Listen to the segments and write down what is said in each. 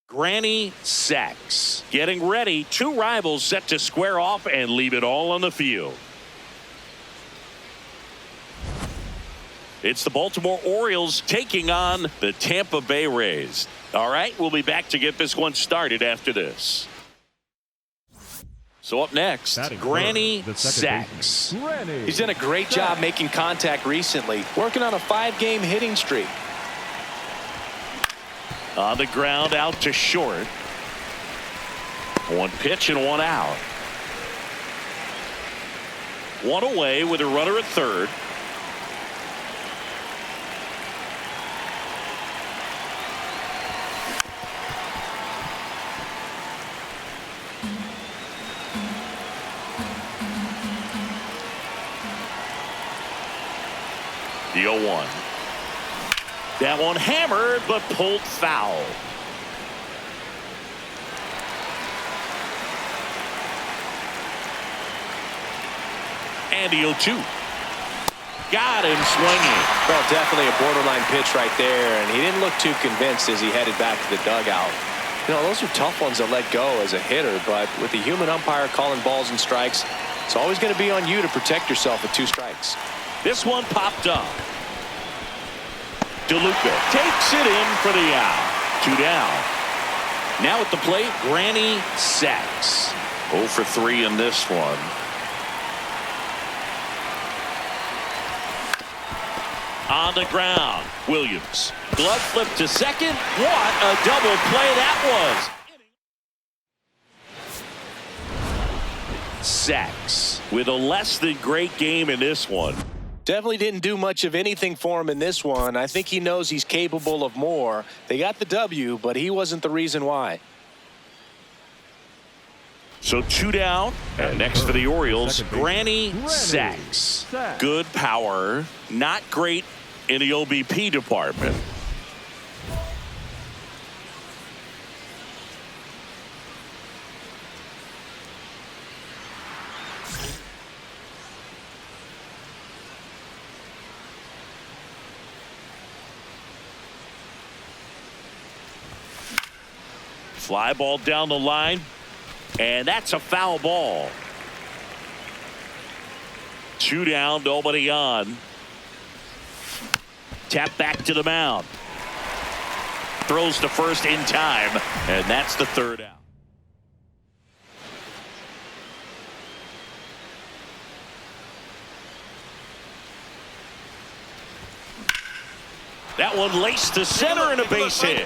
Granny sacks. Getting ready. Two rivals set to square off and leave it all on the field. It's the Baltimore Orioles taking on the Tampa Bay Rays. All right, we'll be back to get this one started after this. So up next, Granny sacks. He's done a great job making contact recently, working on a 5-game hitting streak. On the ground, out to short. One pitch and one out. One away with a runner at third. The 0-1. That one hammered but pulled foul. And the 0-2. Got him swinging. Well, definitely a borderline pitch right there, and he didn't look too convinced as he headed back to the dugout. You know, those are tough ones to let go as a hitter, but with the human umpire calling balls and strikes, it's always going to be on you to protect yourself with 2 strikes. This one popped up. DeLuca takes it in for the out. 2 down. Now at the plate, Granny sacks. 0 for 3 in this one. On the ground, Williams. Glove flip to second. What a double play that was. Sacks with a less than great game in this one. Definitely didn't do much of anything for him in this one. I think he knows he's capable of more. They got the W, but he wasn't the reason why. So 2 down. And next for the Orioles, Granny sacks. Good power, not great in the OBP department. Fly ball down the line, and that's a foul ball. 2 down, nobody on. Tap back to the mound. Throws to first in time, and that's the 3rd out. That one laced to center and a base hit.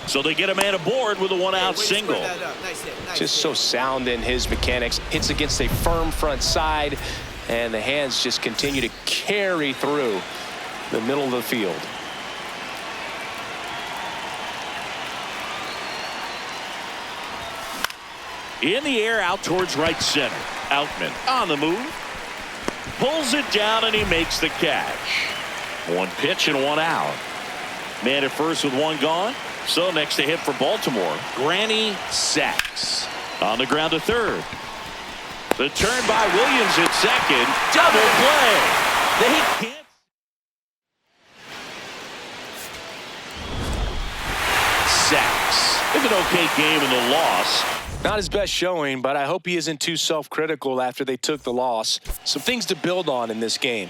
So they get a man aboard with a 1-out single. Just so sound in his mechanics. Hits against a firm front side, and the hands just continue to carry through the middle of the field. In the air, out towards right center. Outman on the move. Pulls it down, and he makes the catch. 1 pitch and 1 out. Man at first with 1 gone. So next to hit for Baltimore, Granny sacks. On the ground to third. The turn by Williams at second. Double play. They can't. Sacks. It's an okay game in the loss. Not his best showing, but I hope he isn't too self-critical after they took the loss. Some things to build on in this game.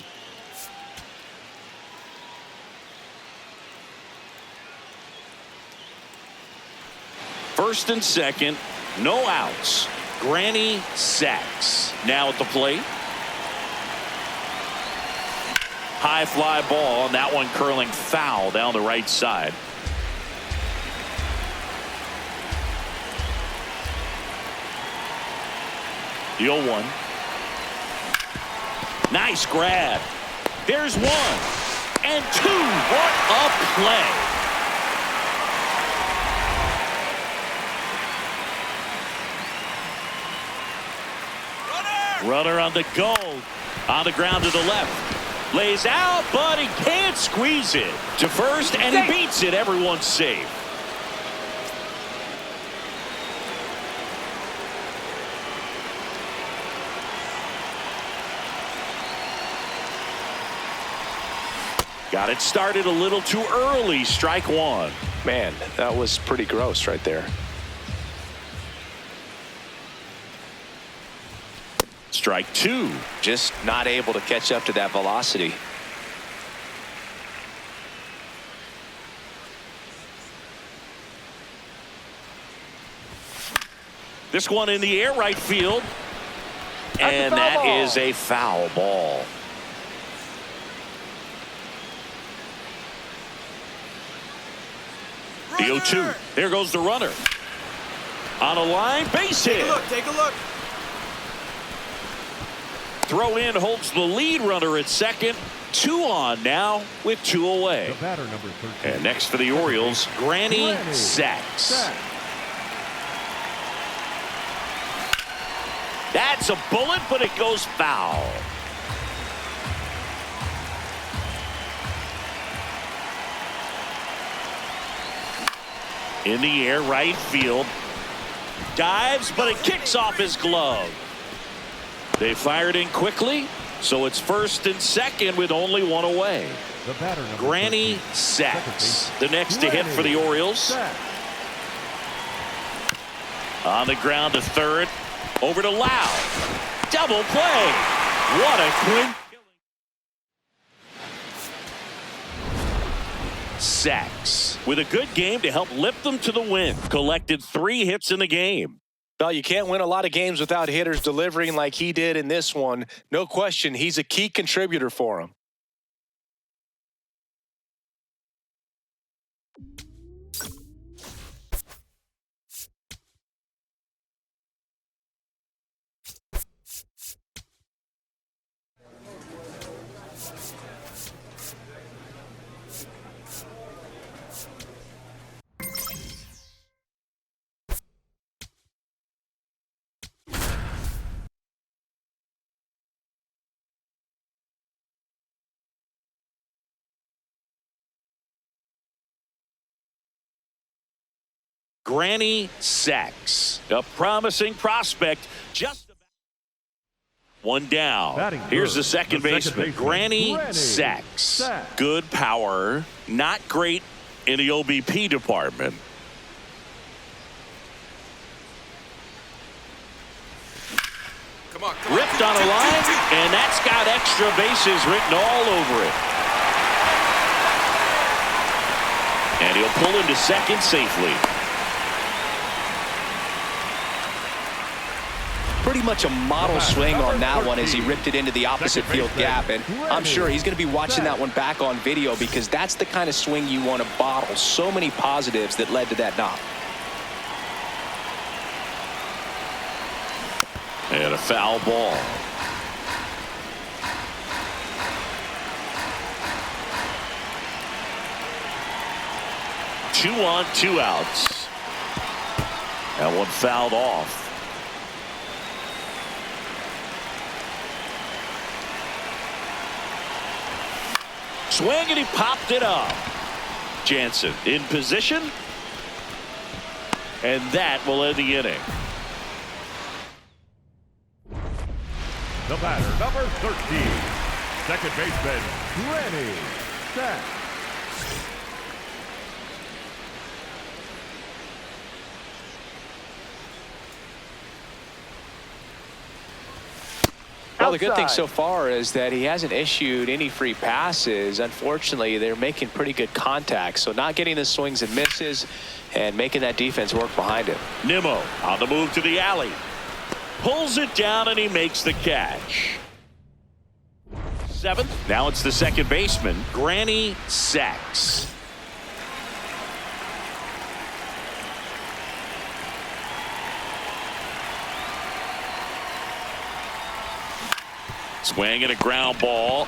First and second, no outs. Granny sacks. Now at the plate. High fly ball, and that one curling foul down the right side. The 0-1. Nice grab. There's 1 and 2. What a play. Runner on the go. On the ground to the left. Lays out, but he can't squeeze it. To first, and he beats it. Everyone's safe. Got it started a little too early. Strike one. Man, that was pretty gross right there. Strike two. Just not able to catch up to that velocity. This one in the air, right field. And that is a foul ball. The 0-2. There goes the runner. On a line, base hit. Take a look. Throw in holds the lead runner at second. 2 on now with 2 away. The batter, number 13. And next for the Orioles, Granny Sachs. That's a bullet, but it goes foul. In the air, right field. Dives, but it kicks off his glove. They fired in quickly, so it's first and second with only 1 away. The batter, number Granny 13. Sachs, the next to hit for the Orioles. On the ground to third. Over to Lau. Double play. What a quick. Sachs with a good game to help lift them to the win. Collected 3 hits in the game. Well, you can't win a lot of games without hitters delivering like he did in this one. No question, he's a key contributor for him. Granny Sachs, a promising prospect. Just about 1 down. Here's the second baseman, Granny Sachs. Good power, not great in the OBP department. Ripped on a line, and that's got extra bases written all over it. And he'll pull into second safely. Pretty much a model swing on that one as he ripped it into the opposite field gap. And I'm sure he's going to be watching that one back on video because that's the kind of swing you want to bottle. So many positives that led to that knock. And a foul ball. Two on, 2 outs. That one fouled off. Swing, and he popped it up. Jansen in position. And that will end the inning. The batter, number 13. Second baseman, Granny Sachs. Well, the good thing so far is that he hasn't issued any free passes. Unfortunately, they're making pretty good contact. So not getting the swings and misses and making that defense work behind him. Nimmo on the move to the alley. Pulls it down, and he makes the catch. 7th. Now it's the second baseman, Granny Sachs. Swing and a ground ball.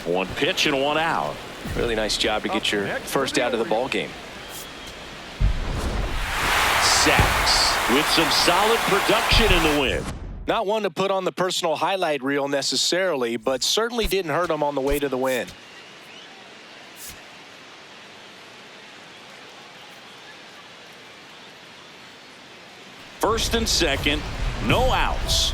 1 pitch and 1 out. Really nice job to get your first out of the ball game. Sachs with some solid production in the win. Not one to put on the personal highlight reel necessarily, but certainly didn't hurt him on the way to the win. First and second, no outs.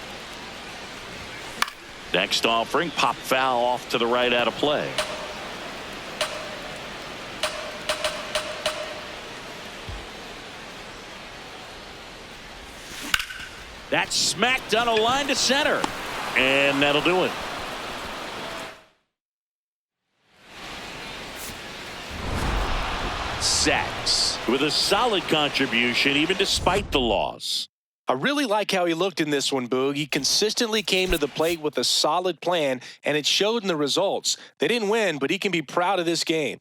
Next offering, pop foul off to the right out of play. That's smacked on a line to center. And that'll do it. Sacks with a solid contribution even despite the loss. I really like how he looked in this one, Boog. He consistently came to the plate with a solid plan, and it showed in the results. They didn't win, but he can be proud of this game.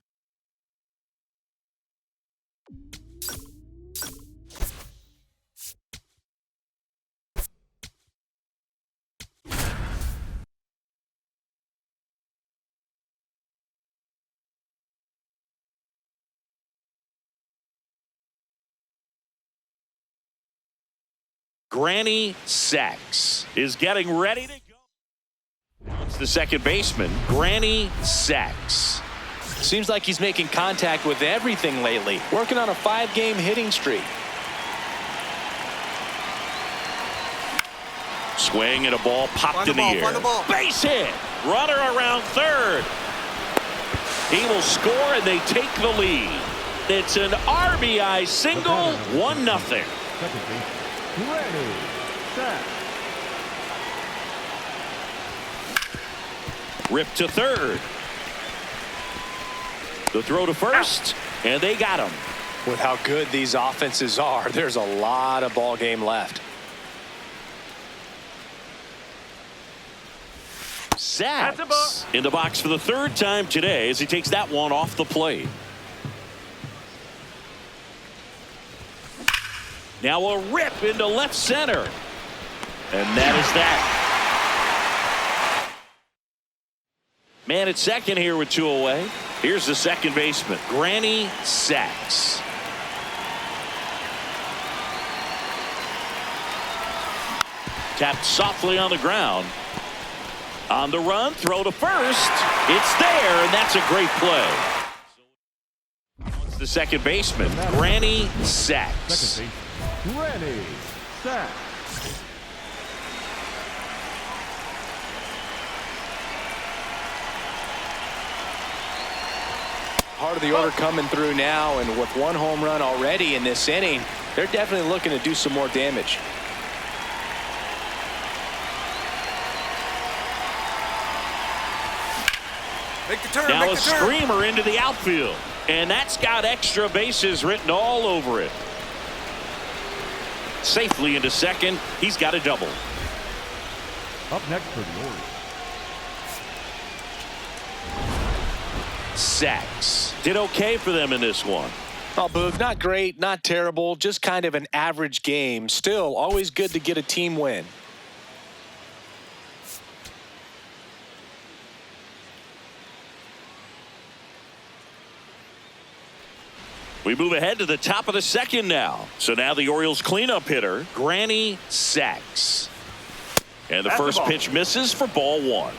Granny Sacks is getting ready to go. It's the second baseman, Granny Sacks. Seems like he's making contact with everything lately. Working on a 5-game hitting streak. Swing and a ball popped in the air. Base hit. Runner around third. He will score and they take the lead. It's an RBI single, 1-0. Ready, set. Rip to third. The throw to first, and they got him. With how good these offenses are, there's a lot of ball game left. Sacks in the box for the third time today as he takes that one off the plate. Now a rip into left center. And that is that. Man at second here with 2 away. Here's the second baseman, Granny Sacks. Tapped softly on the ground. On the run, throw to first. It's there, and that's a great play. It's the second baseman, Granny Sacks. Second base. Granny Sacks. Part of the order coming through now, and with 1 home run already in this inning, they're definitely looking to do some more damage. Make the turn, Now make a the turn. screamer into the outfield. And that's got extra bases written all over it. Safely into second. He's got a double. Up next for the Orioles. Sacks did okay for them in this one. Oh, Boog, not great, not terrible, just kind of an average game. Still, always good to get a team win. We move ahead to the top of the second now. So now the Orioles cleanup hitter, Granny Sacks. And the first pitch misses for ball 1.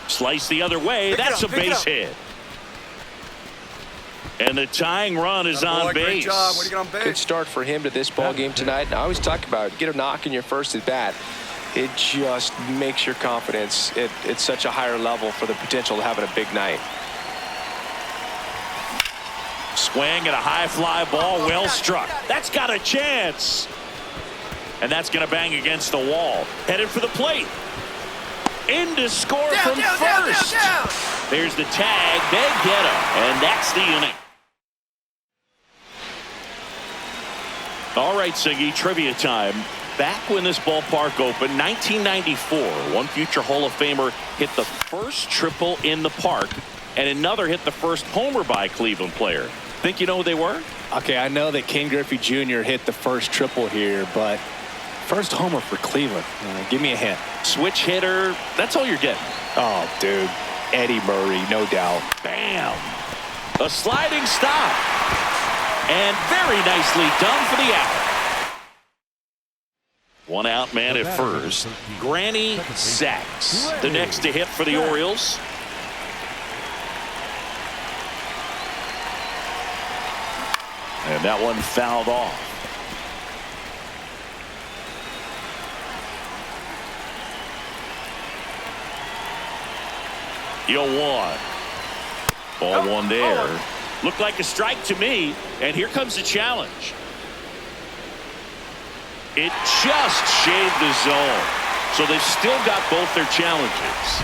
Slice the other way. That's a base hit. And the tying run is on base. Great job. Way to get on base. Good start for him to this ball game tonight. And I always talk about get a knock in your first at bat. It just makes your confidence at such a higher level for the potential of having a big night. Swing at a high fly ball, well struck. That's got a chance. And that's going to bang against the wall. Headed for the plate. In to score from first. Down. There's the tag. They get him. And that's the inning. All right, Siggy, trivia time. Back when this ballpark opened, 1994, one future Hall of Famer hit the first triple in the park, and another hit the first homer by a Cleveland player. Think you know who they were? Okay, I know that Ken Griffey Jr. hit the first triple here, but first homer for Cleveland. Give me a hint. Switch hitter. That's all you're getting. Oh, dude. Eddie Murray, no doubt. Bam. A sliding stop. And very nicely done for the out. One out man at first. Granny Sacks, the next to hit for the Orioles. And that one fouled off. 0-1. Ball one there. Looked like a strike to me, and here comes the challenge. It just shaved the zone, so they've still got both their challenges.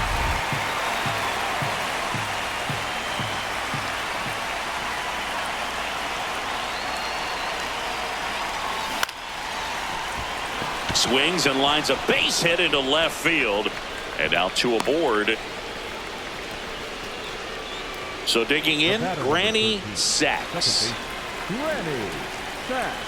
Swings and lines a base hit into left field, and out to aboard. So digging in, Granny Sachs. Granny Sachs.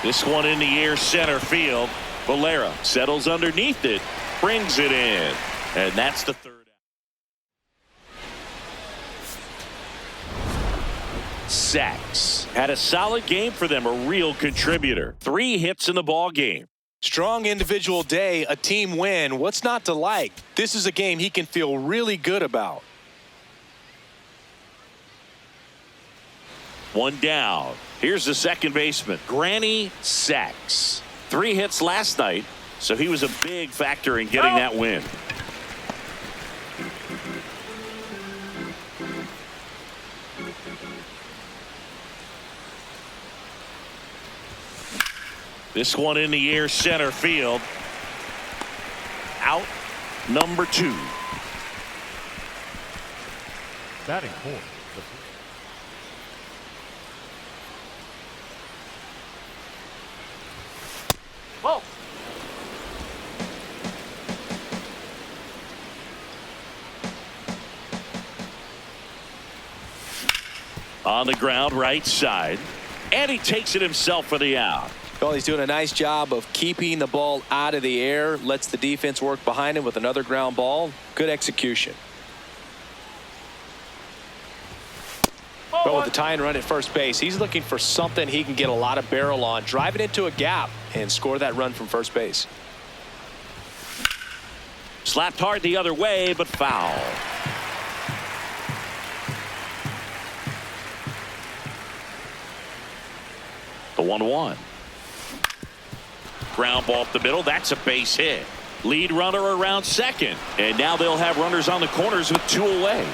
This one in the air, center field. Valera settles underneath it, brings it in, and that's the third out. Sachs had a solid game for them, a real contributor. 3 hits in the ball game. Strong individual day, a team win. What's not to like? This is a game he can feel really good about. 1 down. Here's the second baseman, Granny Sachs. 3 hits last night, so he was a big factor in getting that win. This one in the air, center field. Out number 2. Batting fourth. Whoa. On the ground, right side. And he takes it himself for the out. Well, he's doing a nice job of keeping the ball out of the air. Lets the defense work behind him with another ground ball. Good execution. But with the tying run at first base, he's looking for something he can get a lot of barrel on. Drive it into a gap and score that run from first base. Slapped hard the other way, but foul. The 1-1. Ground ball up the middle. That's a base hit. Lead runner around second. And now they'll have runners on the corners with 2 away.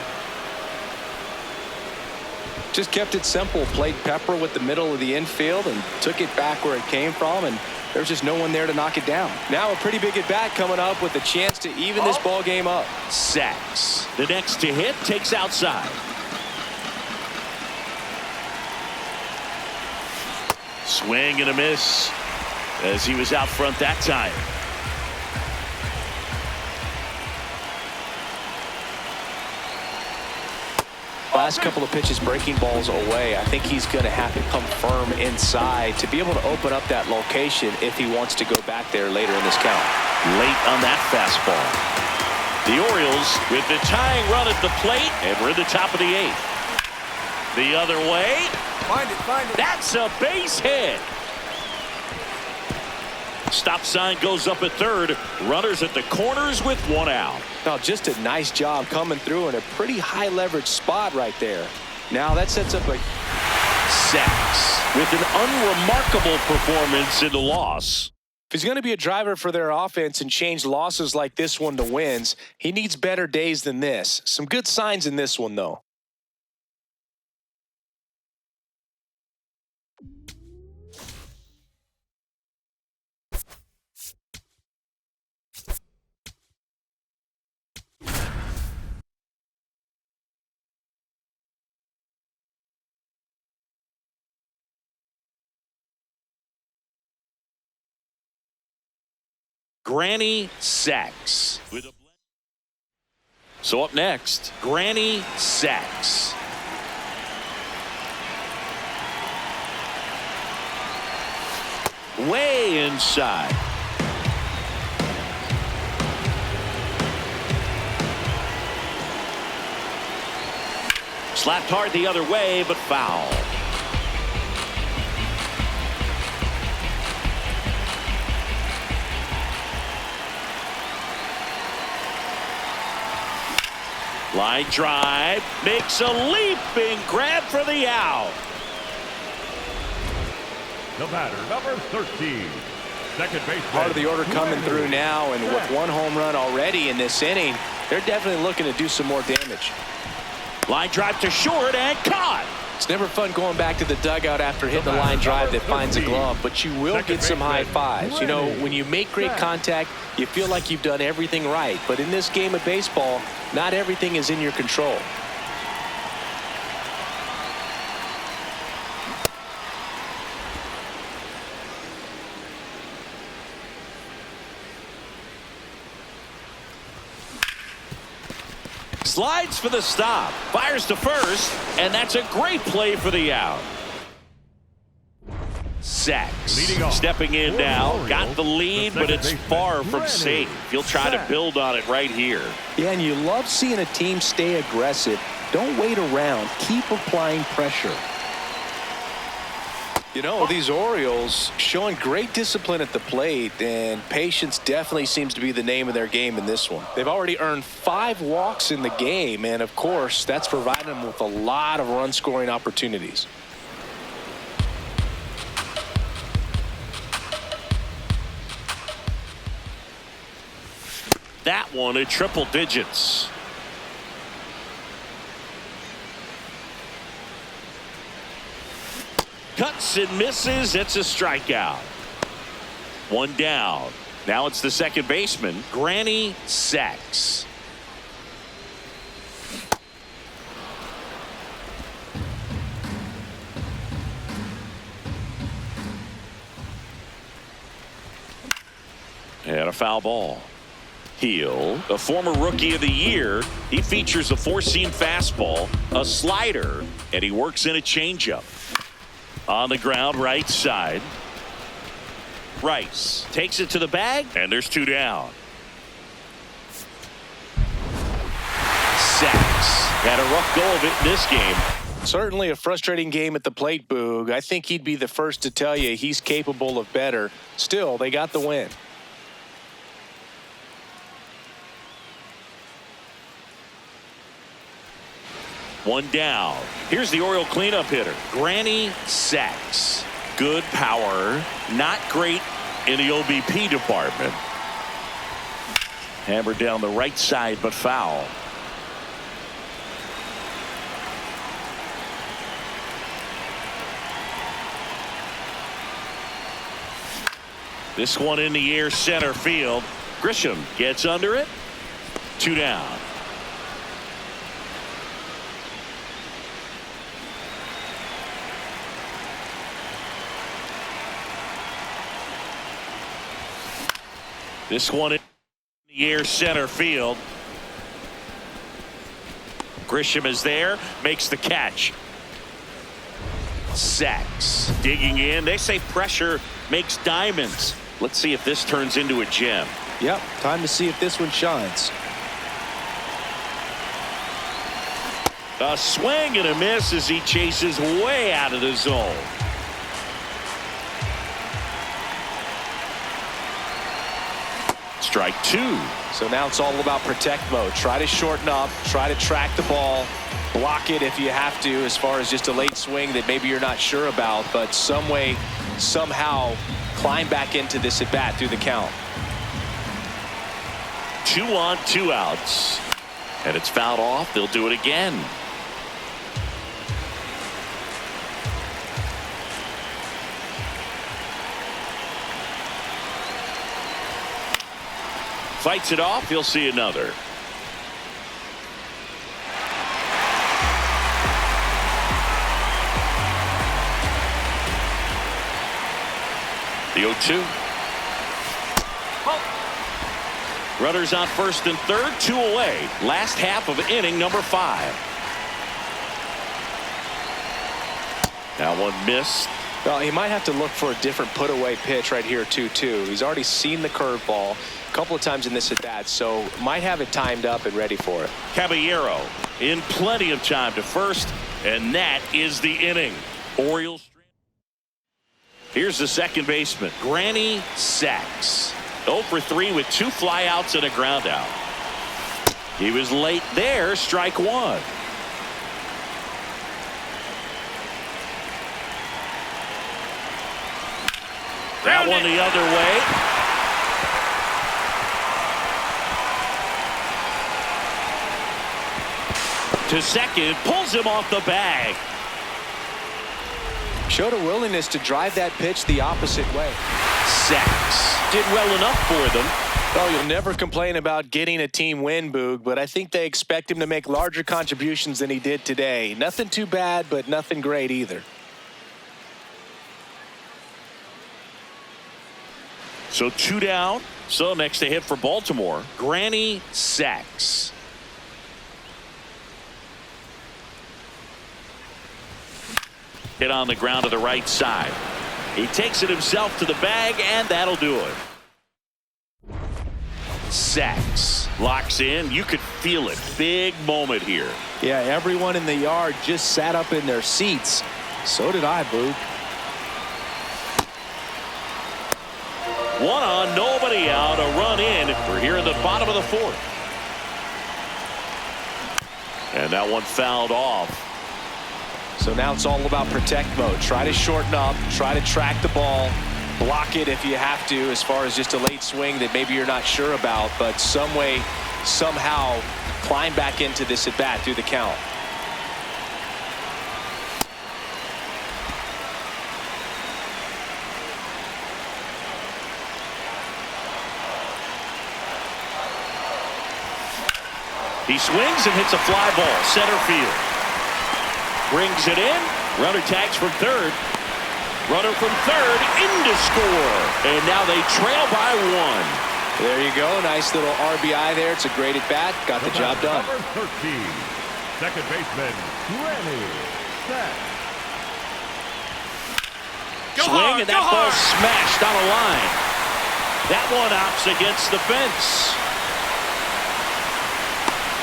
Just kept it simple. Played pepper with the middle of the infield and took it back where it came from. And there's just no one there to knock it down. Now a pretty big at bat coming up with a chance to even this ball game up. Sachs. The next to hit takes outside. Swing and a miss as he was out front that time. Last couple of pitches breaking balls away. I think he's going to have to come firm inside to be able to open up that location if he wants to go back there later in this count. Late on that fastball. The Orioles with the tying run at the plate, and we're at the top of the 8th. The other way. Find it. That's a base hit. Stop sign goes up at third. Runners at the corners with 1 out. Now just a nice job coming through in a pretty high leverage spot right there. Now that sets up a Sachs with an unremarkable performance in the loss. If he's going to be a driver for their offense and change losses like this one to wins, he needs better days than this. Some good signs in this one, though. Granny Sachs. So up next, Granny Sachs. Way inside. Slapped hard the other way, but foul. Line drive, makes a leaping grab for the out. The batter, number 13. Second baseman. Part of the order coming through now, and with one home run already in this inning, they're definitely looking to do some more damage. Line drive to short and caught. It's never fun going back to the dugout after hitting a line drive that finds a glove, but you will get some high fives. You know, when you make great contact, you feel like you've done everything right. But in this game of baseball, not everything is in your control. Slides for the stop. Fires to first, and that's a great play for the out. Sacks. Stepping in now. Got the lead, but it's far from safe. He'll try to build on it right here. Yeah, and you love seeing a team stay aggressive. Don't wait around. Keep applying pressure. You know, these Orioles showing great discipline at the plate, and patience definitely seems to be the name of their game in this one. They've already earned 5 walks in the game, and of course, that's provided them with a lot of run-scoring opportunities. That one at triple digits. Cuts and misses. It's a strikeout. One down. Now it's the second baseman, Granny Sacks. And a foul ball. Heel, a former rookie of the year. He features a 4-seam fastball, a slider, and he works in a changeup. On the ground, right side. Rice takes it to the bag, and there's 2 down. Sacks had a rough go of it in this game. Certainly a frustrating game at the plate, Boog. I think he'd be the first to tell you he's capable of better. Still, they got the win. One down. Here's the Oriole cleanup hitter, Granny Sacks. Good power, not great in the OBP department. Hammered down the right side, but foul. This one in the air, center field. Grisham gets under it. 2 down. This one in the air, center field. Grisham is there, makes the catch. Sacks digging in. They say pressure makes diamonds. Let's see if this turns into a gem. Yep, time to see if this one shines. A swing and a miss as he chases way out of the zone. Strike 2. So now it's all about protect mode. Try to shorten up, try to track the ball, block it if you have to, as far as just a late swing that maybe you're not sure about, but some way, somehow climb back into this at bat through the count. 2 on, 2 outs. And it's fouled off. They'll do it again. Fights it off. He'll see another. The 0-2. Runners on first and third, 2 away. Last half of inning number 5. That one missed. Well, he might have to look for a different put-away pitch right here, 2-2. He's already seen the curveball a couple of times in this at-bat, so might have it timed up and ready for it. Caballero in plenty of time to first, and that is the inning. Orioles. Here's the second baseman, Granny Sacks. 0 for 3 with 2 flyouts and a ground out. He was late there, strike 1. That one the other way. To second, pulls him off the bag. Showed a willingness to drive that pitch the opposite way. Sacks. Did well enough for them. Oh, you'll never complain about getting a team win, Boog, but I think they expect him to make larger contributions than he did today. Nothing too bad, but nothing great either. So 2 down. So next to hit for Baltimore, Granny Sacks. Hit on the ground to the right side. He takes it himself to the bag, and that'll do it. Sacks locks in. You could feel it. Big moment here. Yeah, everyone in the yard just sat up in their seats. So did I, Boog. One on, nobody out. A run in. We're here in the bottom of the 4th. And that one fouled off. So now it's all about protect mode. Try to shorten up, try to track the ball, block it if you have to, as far as just a late swing that maybe you're not sure about, but some way, somehow climb back into this at bat through the count. He swings and hits a fly ball, center field. Brings it in. Runner tags from third. Runner from third in to score. And now they trail by 1. There you go. Nice little RBI there. It's a great at bat. Got the job done. Number 13, second baseman, Granny Sacks. Swing, and that ball smashed on a line. That one opts against the fence.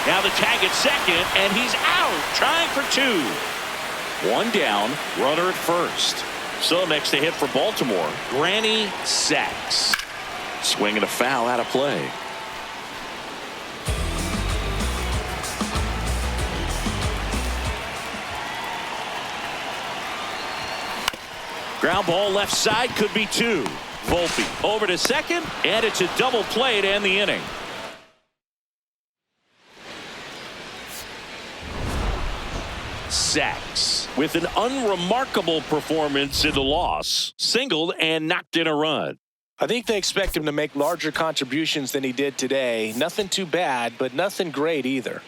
Now the tag at second, and he's out, trying for 2. 1 down, runner at first. So next to hit for Baltimore, Granny Sacks. Swing and a foul out of play. Ground ball left side, could be 2. Volpe over to second, and it's a double play to end the inning. Sacks with an unremarkable performance in the loss, singled and knocked in a run. I think they expect him to make larger contributions than he did today. Nothing too bad, but nothing great either.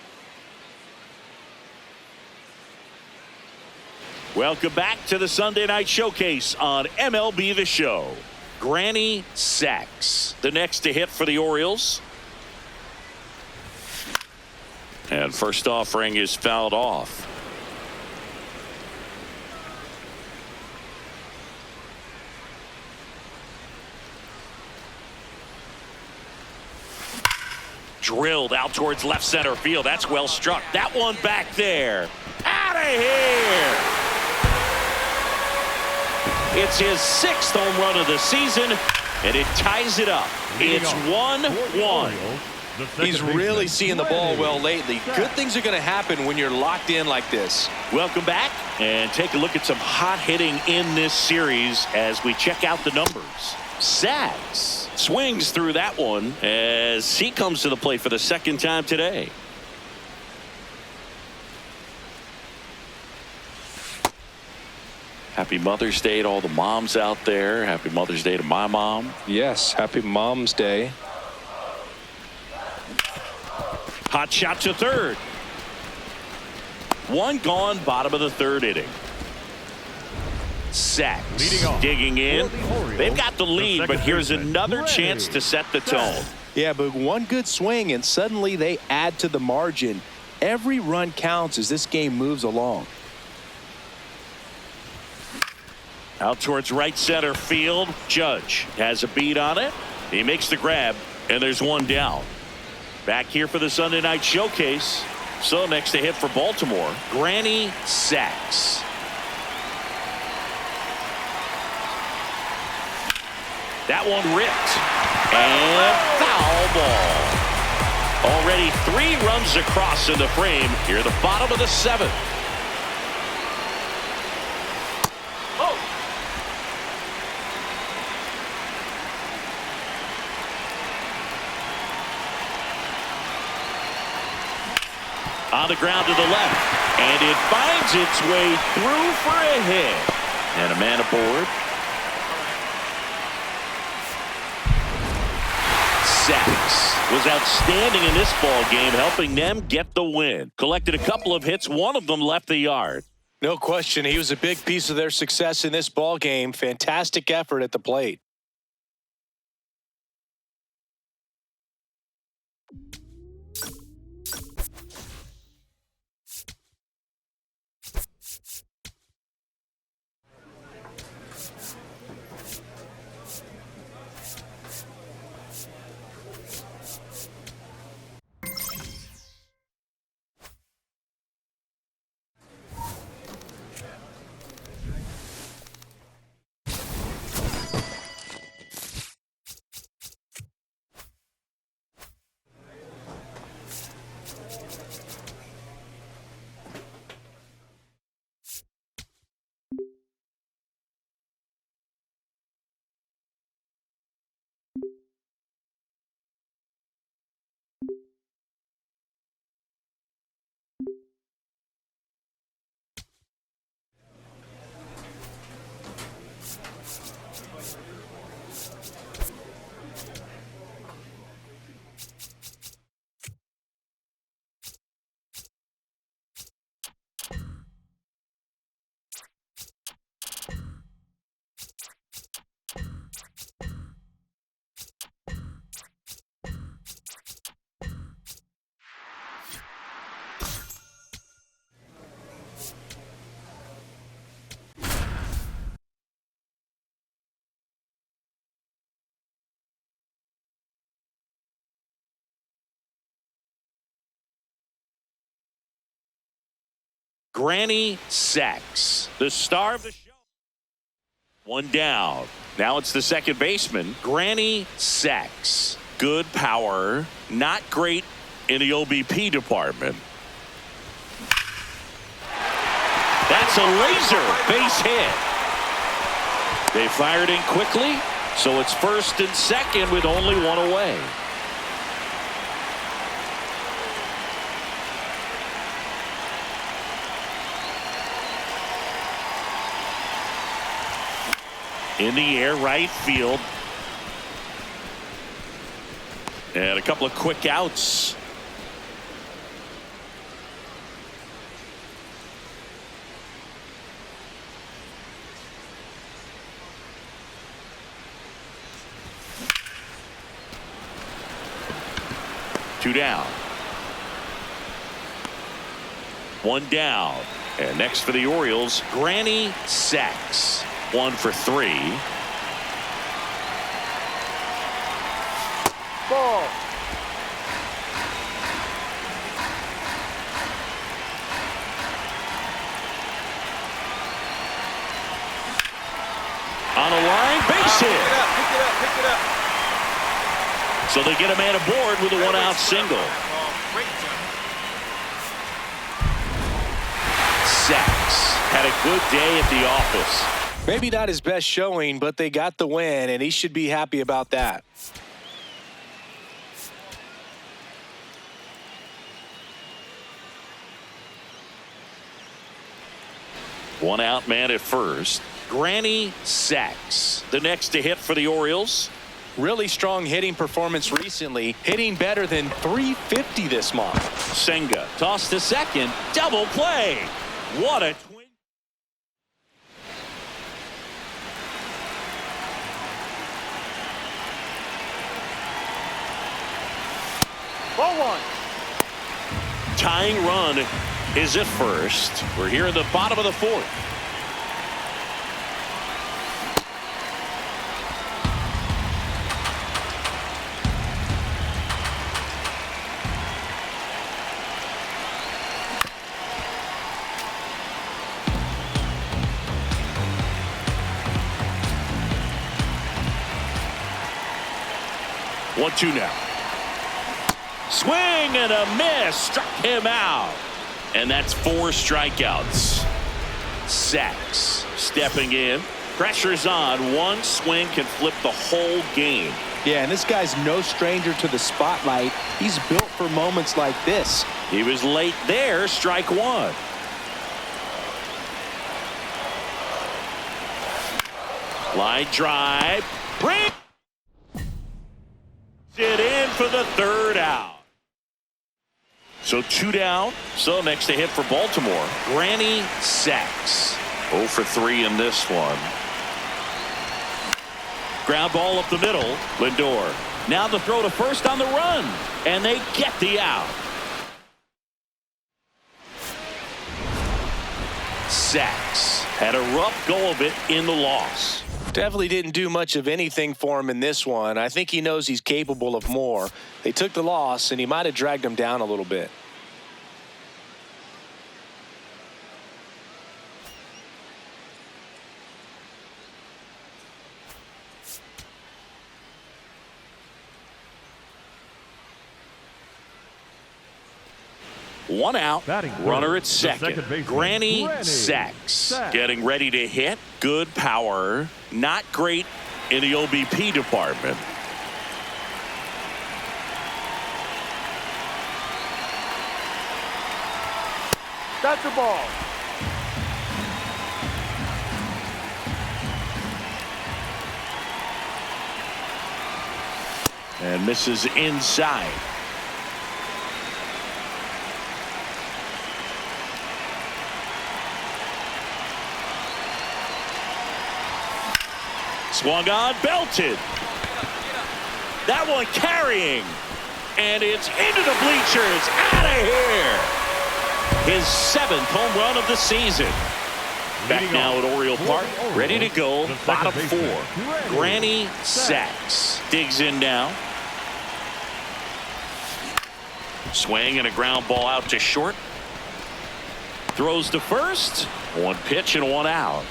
Welcome back to the Sunday Night Showcase on MLB The Show. Granny Sacks, the next to hit for the Orioles. And first offering is fouled off. Drilled out towards left center field. That's well struck. That one back there. Out of here. It's his 6th home run of the season, and it ties it up. It's 1-1. He's really seeing the ball well lately. Good things are going to happen when you're locked in like this. Welcome back, and take a look at some hot hitting in this series as we check out the numbers. Sacks swings through that one as he comes to the plate for the 2nd time today. Happy Mother's Day to all the moms out there. Happy Mother's Day to my mom. Yes, happy Mom's Day. Hot shot to third. 1 gone, bottom of the 3rd inning. Sacks digging in. They've got the lead, but here's another chance to set the tone. Yeah, but one good swing and suddenly they add to the margin. Every run counts as this game moves along. Out towards right center field. Judge has a beat on it. He makes the grab, and there's 1 down. Back here for the Sunday Night Showcase. So next to hit for Baltimore, Granny Sacks. That one ripped. And foul ball. Already 3 runs across in the frame. Here at the bottom of the 7th. On the ground to the left. And it finds its way through for a hit. And a man aboard. Sacks was outstanding in this ball game, helping them get the win. Collected a couple of hits. One of them left the yard. No question, he was a big piece of their success in this ball game. Fantastic effort at the plate. Granny Sacks, the star of the show. One down. Now it's the second baseman, Granny Sacks. Good power, not great in the OBP department. That's a laser base hit. They fired in quickly, so it's first and second with only one away. In the air, right field. And a couple of quick outs. Two down. One down. And next for the Orioles, Granny Sacks. 1 for 3. Ball. On a line, base hit. Pick it up. So they get a man aboard with a one-out single. Great job. Sacks had a good day at the office. Maybe not his best showing, but they got the win, and he should be happy about that. One out man at first. Granny Sacks, the next to hit for the Orioles. Really strong hitting performance recently, hitting better than .350 this month. Senga tossed to second. Double play. What a twin. Ball one. Tying run is at first. We're here in the bottom of the fourth. One, two now. Swing and a miss. Struck him out. And that's 4 strikeouts. Sacks stepping in. Pressure's on. One swing can flip the whole game. Yeah, and this guy's no stranger to the spotlight. He's built for moments like this. He was late there. Strike one. Line drive. Bring it in for the third out. So 2 down. So next to hit for Baltimore, Granny Sacks. 0 for 3 in this one. Ground ball up the middle. Lindor. Now the throw to first on the run. And they get the out. Sacks had a rough go of it in the loss. Definitely didn't do much of anything for him in this one. I think he knows he's capable of more. They took the loss, and he might have dragged him down a little bit. One out, Batting runner at the second. baseman, Granny Granny Sacks getting ready to hit. Good power. Not great in the OBP department. That's the ball. And misses inside. Swung on, belted. That one carrying. And it's into the bleachers. Out of here. His 7th home run of the season. Back now at Oriole Park. Ready to go. Bottom 4. Granny Sacks. Digs in now. Swing and a ground ball out to short. Throws to first. 1 pitch and 1 out.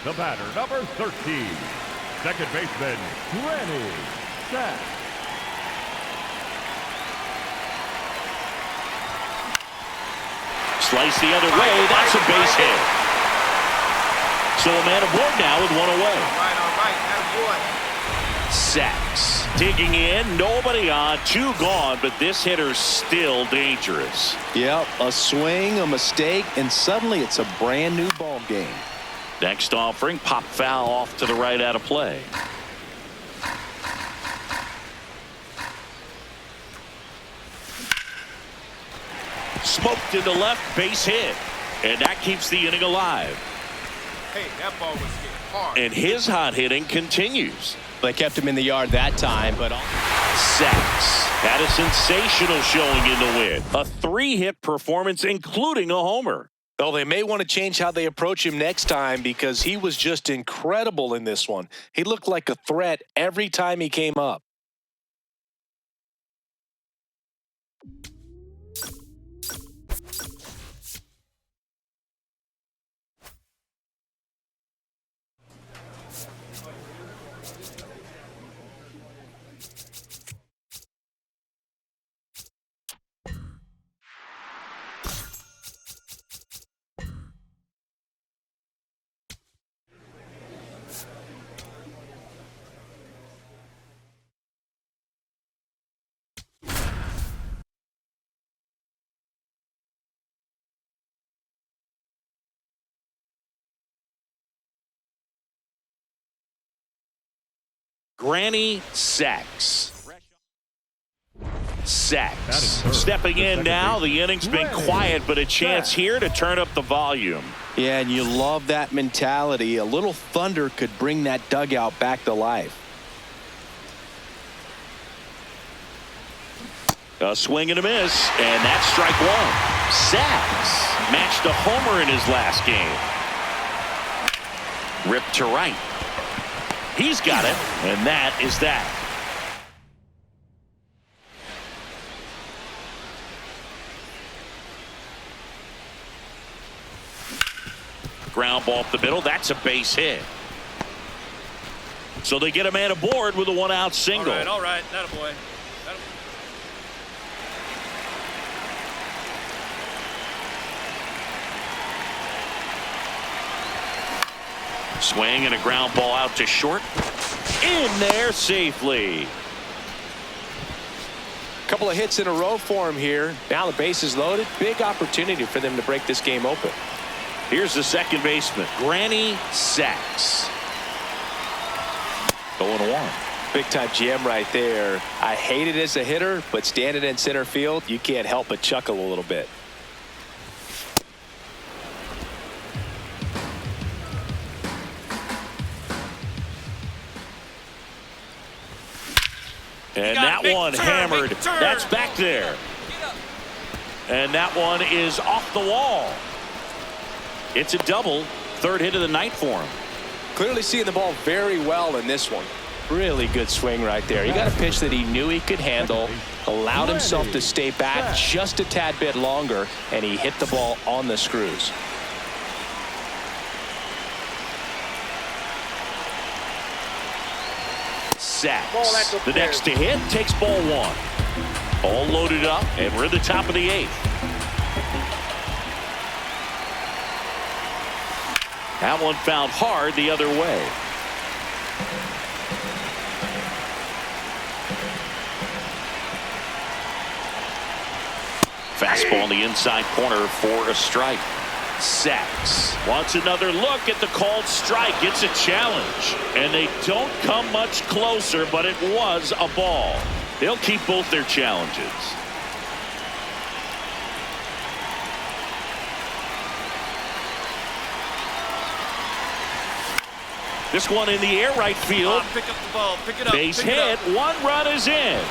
The batter, number 13, second baseman, Granny Sacks. Slice the other way. That's a base hit. So a man aboard now with 1 away. All right. Attaboy. Sacks digging in. Nobody on. 2 gone, but this hitter's still dangerous. Yep, a swing, a mistake, and suddenly it's a brand new ball game. Next offering, pop foul off to the right out of play. Smoked to the left, base hit. And that keeps the inning alive. Hey, that ball was hit hard. And his hot hitting continues. They kept him in the yard that time, but Sacks had a sensational showing in the win. A 3-hit performance, including a homer. well, they may want to change how they approach him next time because he was just incredible in this one. He looked like a threat every time he came up. Granny Sacks. Stepping in now. The inning's been quiet, but a chance here to turn up the volume. Yeah, and you love that mentality. A little thunder could bring that dugout back to life. A swing and a miss, and that's strike one. Sacks matched a homer in his last game. Ripped to right. He's got it, and that is that. Ground ball up the middle. That's a base hit. So they get a man aboard with a one-out single. All right. That a boy. Swing and a ground ball out to short. in there safely. Couple of hits in a row for him here. Now the base is loaded. Big opportunity for them to break this game open. Here's the second baseman, Granny Sachs. 0-1. Big time GM right there. I hate it as a hitter, but standing in center field, you can't help but chuckle a little bit. And that one hammered. That's back there. And that one is off the wall. It's a double. Third hit of the night for him. Clearly seeing the ball very well in this one. Really good swing right there. He got a pitch that he knew he could handle, allowed himself to stay back just a tad bit longer, and he hit the ball on the screws. Sachs, the next to hit, takes ball one. All loaded up, and we're at the top of the eighth. That one found hard the other way. Fastball in the inside corner for a strike. Sachs wants another look at the called strike. It's a challenge, and they don't come much closer, but it was a ball. They'll keep both their challenges. This one in the air right field. Pick up the ball. Pick it up. Base hit. One run is in.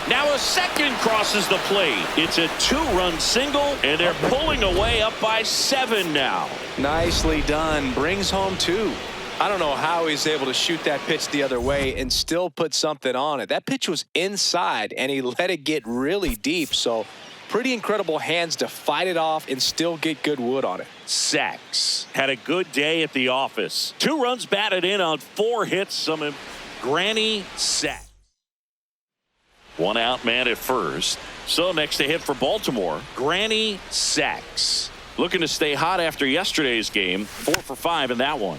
Now a second crosses the plate. It's a two-run single, and they're pulling away up by 7 now. Nicely done. Brings home 2. I don't know how he's able to shoot that pitch the other way and still put something on it. That pitch was inside, and he let it get really deep. So pretty incredible hands to fight it off and still get good wood on it. Sachs had a good day at the office. 2 runs batted in on 4 hits. Some Granny Sachs. 1 out, man at first. So next to hit for Baltimore, Granny Sachs. Looking to stay hot after yesterday's game. 4 for 5 in that one.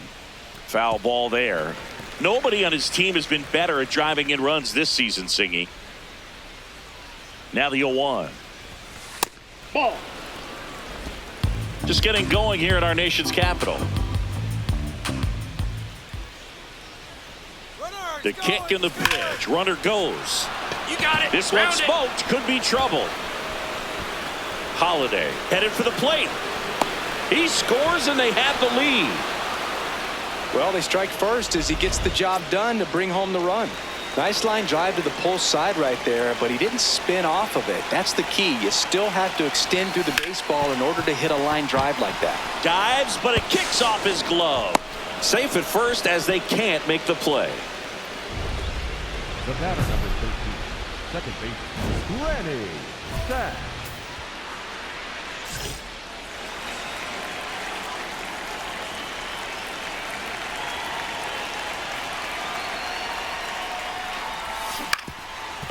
Foul ball there. Nobody on his team has been better at driving in runs this season, Singy. Now the 0-1. Ball. Just getting going here at our nation's capital. The kick and the pitch. Runner goes. You got it. This one smoked. Could be trouble. Holiday headed for the plate. He scores and they have the lead. Well, they strike first as he gets the job done to bring home the run. Nice line drive to the pull side right there, but he didn't spin off of it. That's the key. You still have to extend through the baseball in order to hit a line drive like that. Dives, but it kicks off his glove. Safe at first as they can't make the play. The batter, number 13, second base, Granny Sachs.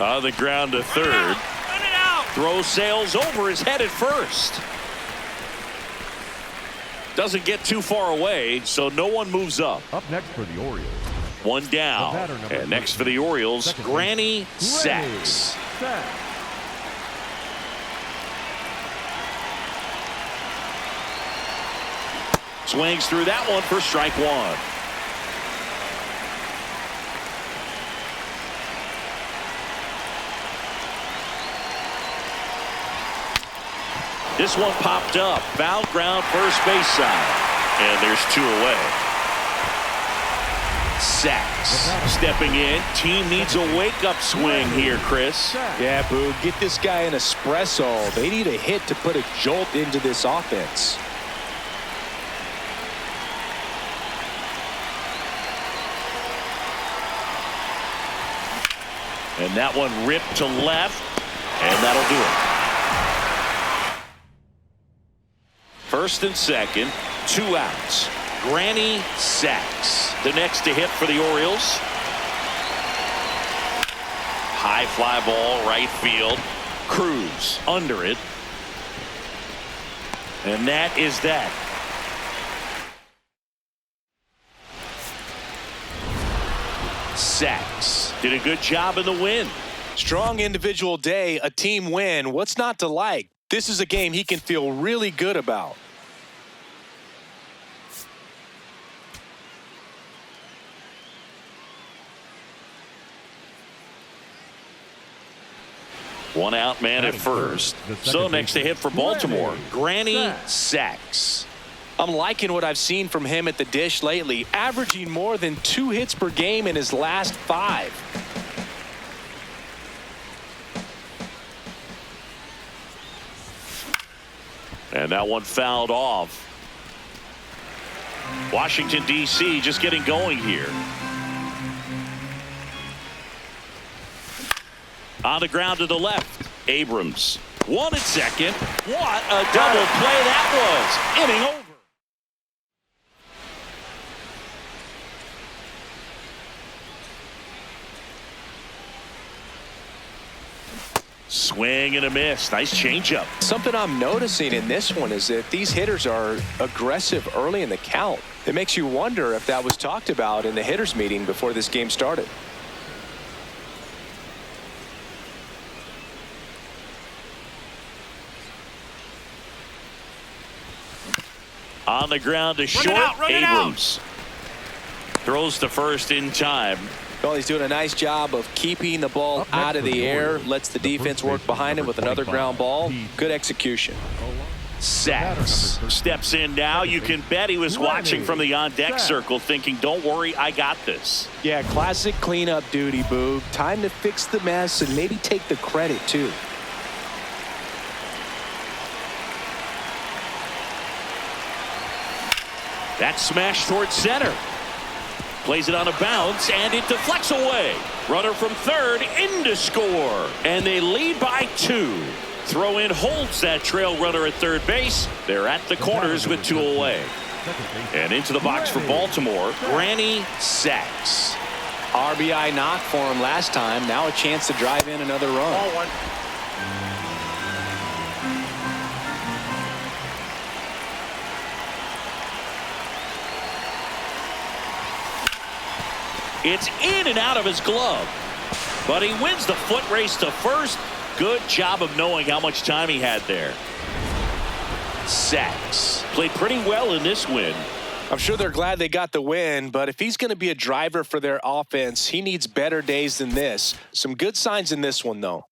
On the ground to third. Run it out. Throw sails over his head at first. Doesn't get too far away, so no one moves up. Up next for the Orioles. 1 down. And next for the Orioles, Granny Sachs. Swings through that one for strike 1. This one popped up. Foul ground first base side. And there's 2 away. Sachs stepping in. Team needs a wake-up swing here, Chris. Yeah, Boo, get this guy an espresso. They need a hit to put a jolt into this offense. And that one ripped to left, and that'll do it. First and second, 2 outs. Granny Sachs, the next to hit for the Orioles. High fly ball, right field. Cruz under it. And that is that. sacks. Did a good job in the win. Strong individual day, a team win. What's not to like? This is a game he can feel really good about. One out man at first. So next to hit for Baltimore, Granny Sacks. I'm liking what I've seen from him at the dish lately, averaging more than 2 hits per game in his last 5. And that one fouled off. Washington, D.C. just getting going here. On the ground to the left, Abrams. 1 at second. What a double play that was. Inning over. Swing and a miss. Nice changeup. Something I'm noticing in this one is that these hitters are aggressive early in the count. It makes you wonder if that was talked about in the hitters meeting before this game started. On the ground to short, Abrams. Throws to first in time. Well, he's doing a nice job of keeping the ball out of the air. Lets the defense work behind him with another ground ball. Good execution. Sacks. Steps in now. You can bet he was watching from the on-deck circle thinking, don't worry, I got this. Yeah, classic cleanup duty, Boog. Time to fix the mess and maybe take the credit, too. That smash towards center. Plays it on a bounce, and it deflects away. Runner from third in to score. And they lead by 2. Throw in holds that trail runner at third base. They're at the corners with 2 away. And into the box for Baltimore, Granny Sacks. RBI knock for him last time. Now a chance to drive in another run. It's in and out of his glove. But he wins the foot race to first. Good job of knowing how much time he had there. Sacks. Played pretty well in this win. I'm sure they're glad they got the win, but if he's going to be a driver for their offense, he needs better days than this. Some good signs in this one, though.